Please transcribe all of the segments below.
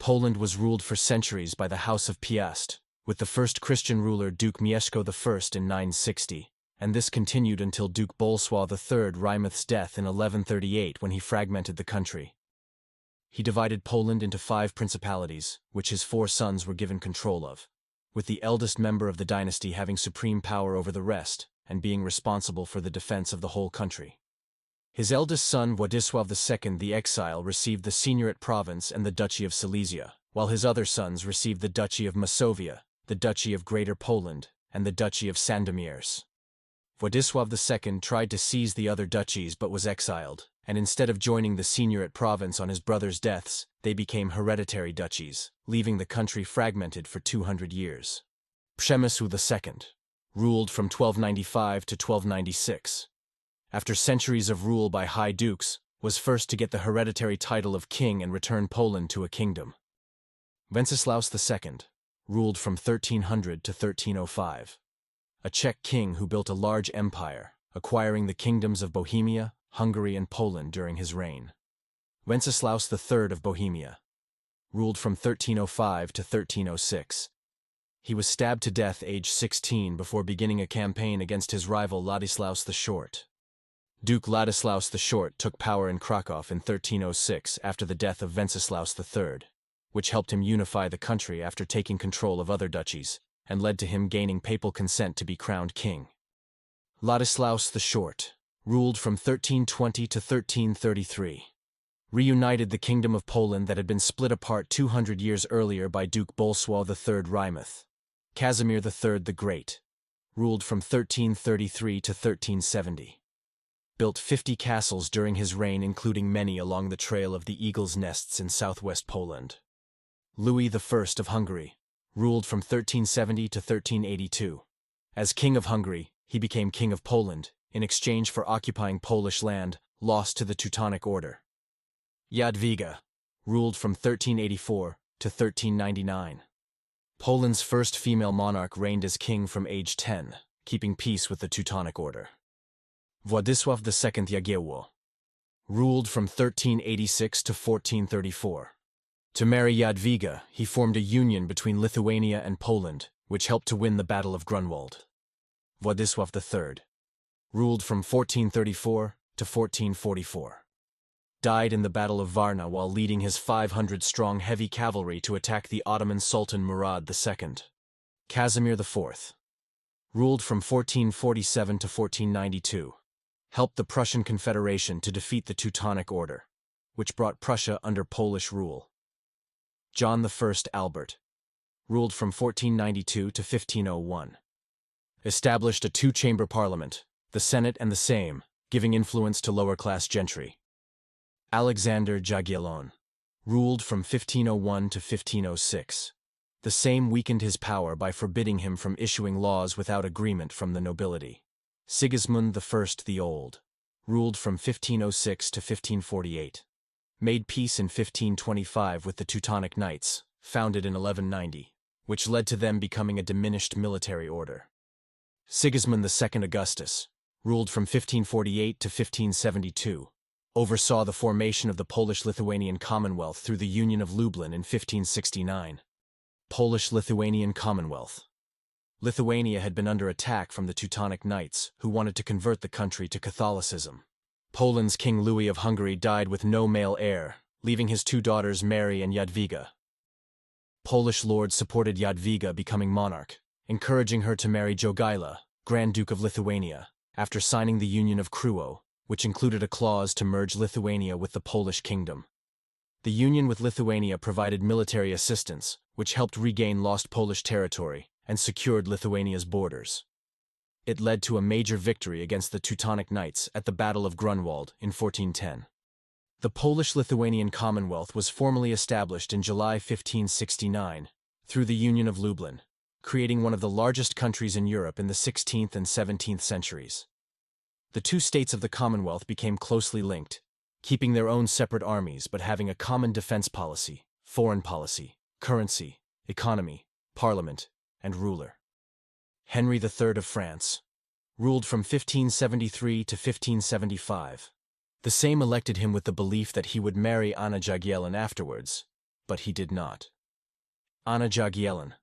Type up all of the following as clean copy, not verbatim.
Poland was ruled for centuries by the House of Piast, with the first Christian ruler Duke Mieszko I in 960, and this continued until Duke Bolesław III Rymeth's death in 1138 when he fragmented the country. He divided Poland into 5 principalities, which his 4 sons were given control of, with the eldest member of the dynasty having supreme power over the rest and being responsible for the defense of the whole country. His eldest son Władysław II the Exile received the Signoret province and the Duchy of Silesia, while his other sons received the Duchy of Masovia, the Duchy of Greater Poland, and the Duchy of Sandomierz. Władysław II tried to seize the other duchies but was exiled, and instead of joining the Signoret province on his brother's deaths, they became hereditary duchies, leaving the country fragmented for 200 years. Przemysł II ruled from 1295 to 1296. After centuries of rule by high dukes, was first to get the hereditary title of king and return Poland to a kingdom. Wenceslaus II ruled from 1300 to 1305. A Czech king who built a large empire, acquiring the kingdoms of Bohemia, Hungary and Poland during his reign. Wenceslaus III of Bohemia ruled from 1305 to 1306. He was stabbed to death aged 16 before beginning a campaign against his rival Ladislaus the Short. Duke Ladislaus the Short took power in Krakow in 1306 after the death of Wenceslaus III, which helped him unify the country after taking control of other duchies, and led to him gaining papal consent to be crowned king. Ladislaus the Short ruled from 1320 to 1333. Reunited the Kingdom of Poland that had been split apart 200 years earlier by Duke Bolesław III Rymeth. Casimir III the Great ruled from 1333 to 1370. Built 50 castles during his reign, including many along the Trail of the Eagle's Nests in southwest Poland. Louis I of Hungary ruled from 1370 to 1382. As King of Hungary, he became King of Poland, in exchange for occupying Polish land lost to the Teutonic Order. Jadwiga ruled from 1384 to 1399. Poland's first female monarch reigned as king from age 10, keeping peace with the Teutonic Order. Władysław II Jagiełło ruled from 1386 to 1434. To marry Jadwiga, he formed a union between Lithuania and Poland, which helped to win the Battle of Grunwald. Władysław III ruled from 1434 to 1444. Died in the Battle of Varna while leading his 500-strong heavy cavalry to attack the Ottoman Sultan Murad II. Casimir IV ruled from 1447 to 1492. Helped the Prussian Confederation to defeat the Teutonic Order, which brought Prussia under Polish rule. John I Albert ruled from 1492 to 1501. Established a 2-chamber parliament, the Senate and the Sejm, giving influence to lower-class gentry. Alexander Jagiellon ruled from 1501 to 1506. The Sejm weakened his power by forbidding him from issuing laws without agreement from the nobility. Sigismund I the Old ruled from 1506 to 1548. Made peace in 1525 with the Teutonic Knights, founded in 1190, which led to them becoming a diminished military order. Sigismund II Augustus ruled from 1548 to 1572. Oversaw the formation of the Polish-Lithuanian Commonwealth through the Union of Lublin in 1569. Polish-Lithuanian Commonwealth. Lithuania had been under attack from the Teutonic Knights, who wanted to convert the country to Catholicism. Poland's King Louis of Hungary died with no male heir, leaving his 2 daughters Mary and Jadwiga. Polish lords supported Jadwiga becoming monarch, encouraging her to marry Jogaila, Grand Duke of Lithuania, after signing the Union of Krzywo, which included a clause to merge Lithuania with the Polish kingdom. The union with Lithuania provided military assistance, which helped regain lost Polish territory and secured Lithuania's borders. It led to a major victory against the Teutonic Knights at the Battle of Grunwald in 1410. The Polish-Lithuanian Commonwealth was formally established in July 1569 through the Union of Lublin, creating one of the largest countries in Europe in the 16th and 17th centuries. The 2 states of the Commonwealth became closely linked, keeping their own separate armies but having a common defense policy, foreign policy, currency, economy, parliament, and ruler. Henry III of France ruled from 1573 to 1575. The Sejm elected him with the belief that he would marry Anna Jagiellon afterwards, but he did not. Anna Jagiellon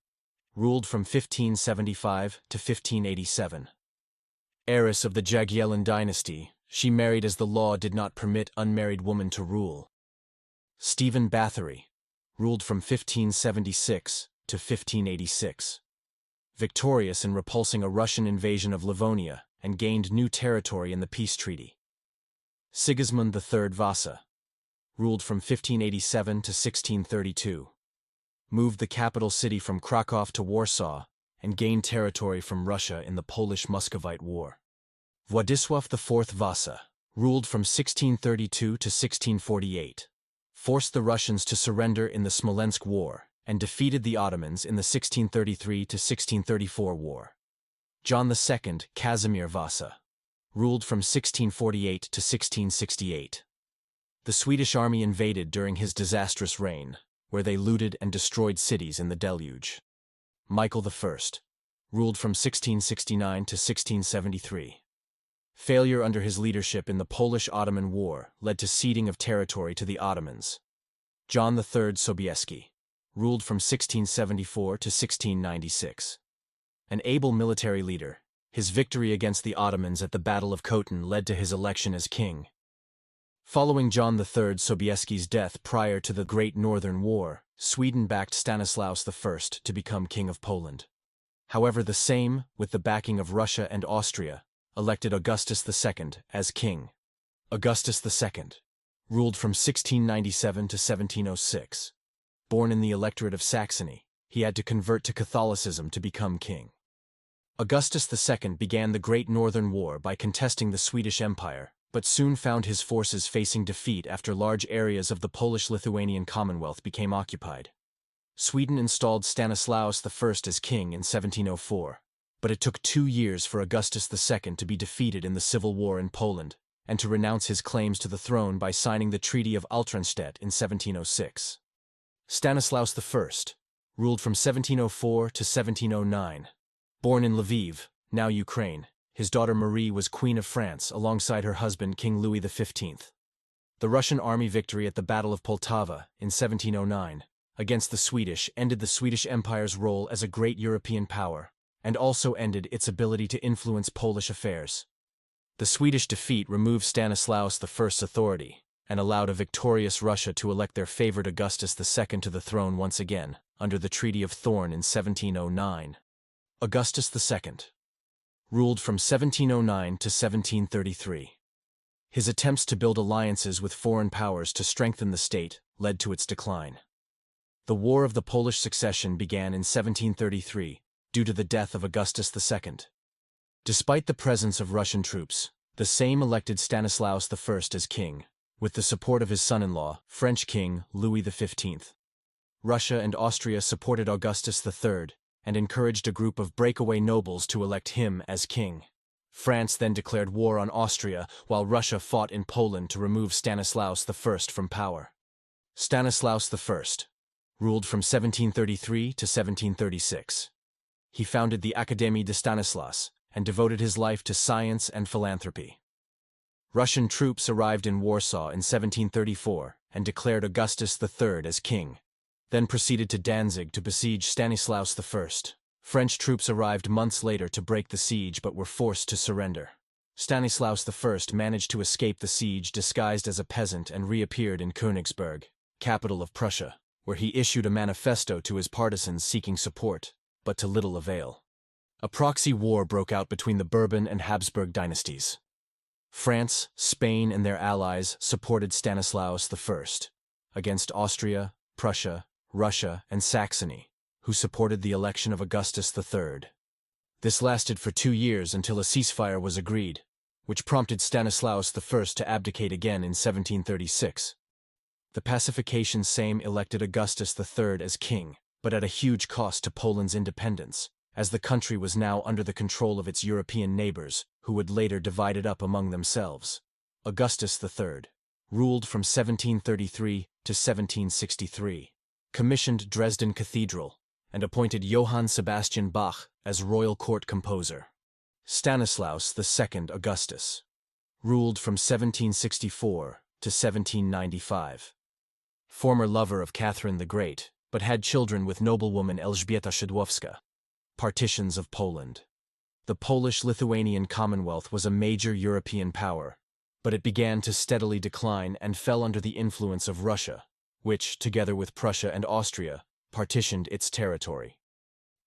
ruled from 1575 to 1587. Heiress of the Jagiellon dynasty, she married as the law did not permit unmarried women to rule. Stephen Bathory ruled from 1576 to 1586. Victorious in repulsing a Russian invasion of Livonia and gained new territory in the peace treaty. Sigismund III Vasa ruled from 1587 to 1632. Moved the capital city from Krakow to Warsaw and gained territory from Russia in the Polish-Muscovite War. Władysław IV Vasa ruled from 1632 to 1648, forced the Russians to surrender in the Smolensk War, and defeated the Ottomans in the 1633 to 1634 war. John II Casimir Vasa ruled from 1648 to 1668. The Swedish army invaded during his disastrous reign, where they looted and destroyed cities in the deluge. Michael I ruled from 1669 to 1673. Failure under his leadership in the Polish-Ottoman War led to ceding of territory to the Ottomans. John III Sobieski ruled from 1674 to 1696. An able military leader, his victory against the Ottomans at the Battle of Khotin led to his election as king. Following John III Sobieski's death prior to the Great Northern War, Sweden backed Stanislaus I to become King of Poland. However, the Sejm, with the backing of Russia and Austria, elected Augustus II as king. Augustus II ruled from 1697 to 1706. Born in the electorate of Saxony, he had to convert to Catholicism to become king. Augustus II began the Great Northern War by contesting the Swedish Empire, but soon found his forces facing defeat after large areas of the Polish-Lithuanian Commonwealth became occupied. Sweden installed Stanislaus I as king in 1704, but it took 2 years for Augustus II to be defeated in the civil war in Poland, and to renounce his claims to the throne by signing the Treaty of Altenstedt in 1706. Stanislaus I ruled from 1704 to 1709. Born in Lviv, now Ukraine, his daughter Marie was Queen of France alongside her husband King Louis XV. The Russian army victory at the Battle of Poltava in 1709 against the Swedish ended the Swedish Empire's role as a great European power, and also ended its ability to influence Polish affairs. The Swedish defeat removed Stanislaus I's authority, and allowed a victorious Russia to elect their favorite Augustus II to the throne once again, under the Treaty of Thorn in 1709. Augustus II ruled from 1709 to 1733. His attempts to build alliances with foreign powers to strengthen the state led to its decline. The War of the Polish Succession began in 1733 due to the death of Augustus II. Despite the presence of Russian troops, the Sejm elected Stanislaus I as king, with the support of his son-in-law, French King Louis XV. Russia and Austria supported Augustus III and encouraged a group of breakaway nobles to elect him as king. France then declared war on Austria, while Russia fought in Poland to remove Stanislaus I from power. Stanislaus I ruled from 1733 to 1736. He founded the Académie de Stanislas and devoted his life to science and philanthropy. Russian troops arrived in Warsaw in 1734 and declared Augustus III as king, then proceeded to Danzig to besiege Stanislaus I. French troops arrived months later to break the siege but were forced to surrender. Stanislaus I managed to escape the siege disguised as a peasant and reappeared in Königsberg, capital of Prussia, where he issued a manifesto to his partisans seeking support, but to little avail. A proxy war broke out between the Bourbon and Habsburg dynasties. France, Spain, and their allies supported Stanislaus I against Austria, Prussia, Russia, and Saxony, who supported the election of Augustus III. This lasted for 2 years until a ceasefire was agreed, which prompted Stanislaus I to abdicate again in 1736. The pacification Sejm elected Augustus III as king, but at a huge cost to Poland's independence, as the country was now under the control of its European neighbors, who would later divide it up among themselves. Augustus III ruled from 1733 to 1763. Commissioned Dresden Cathedral, and appointed Johann Sebastian Bach as royal court composer. Stanislaus II Augustus ruled from 1764 to 1795. former lover of Catherine the Great, but had children with noblewoman Elżbieta Szydłowska. Partitions of Poland. The Polish-Lithuanian Commonwealth was a major European power, but it began to steadily decline and fell under the influence of Russia, which, together with Prussia and Austria, partitioned its territory.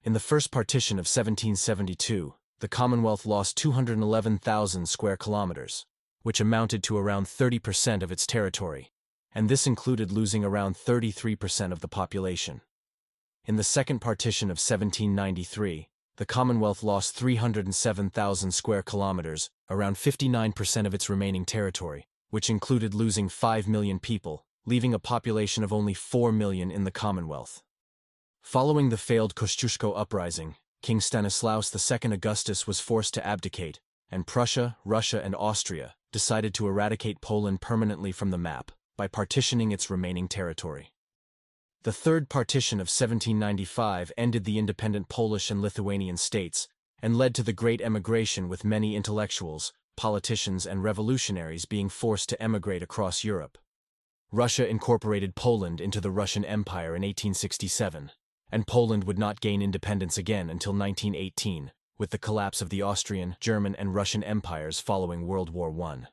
In the first partition of 1772, the Commonwealth lost 211,000 square kilometers, which amounted to around 30% of its territory, and this included losing around 33% of the population. In the second partition of 1793, the Commonwealth lost 307,000 square kilometers, around 59% of its remaining territory, which included losing 5 million people, leaving a population of only 4 million in the Commonwealth. Following the failed Kosciuszko uprising, King Stanislaus II Augustus was forced to abdicate, and Prussia, Russia, and Austria decided to eradicate Poland permanently from the map by partitioning its remaining territory. The third partition of 1795 ended the independent Polish and Lithuanian states and led to the Great Emigration, with many intellectuals, politicians, and revolutionaries being forced to emigrate across Europe. Russia incorporated Poland into the Russian Empire in 1867, and Poland would not gain independence again until 1918, with the collapse of the Austrian, German, and Russian empires following World War I.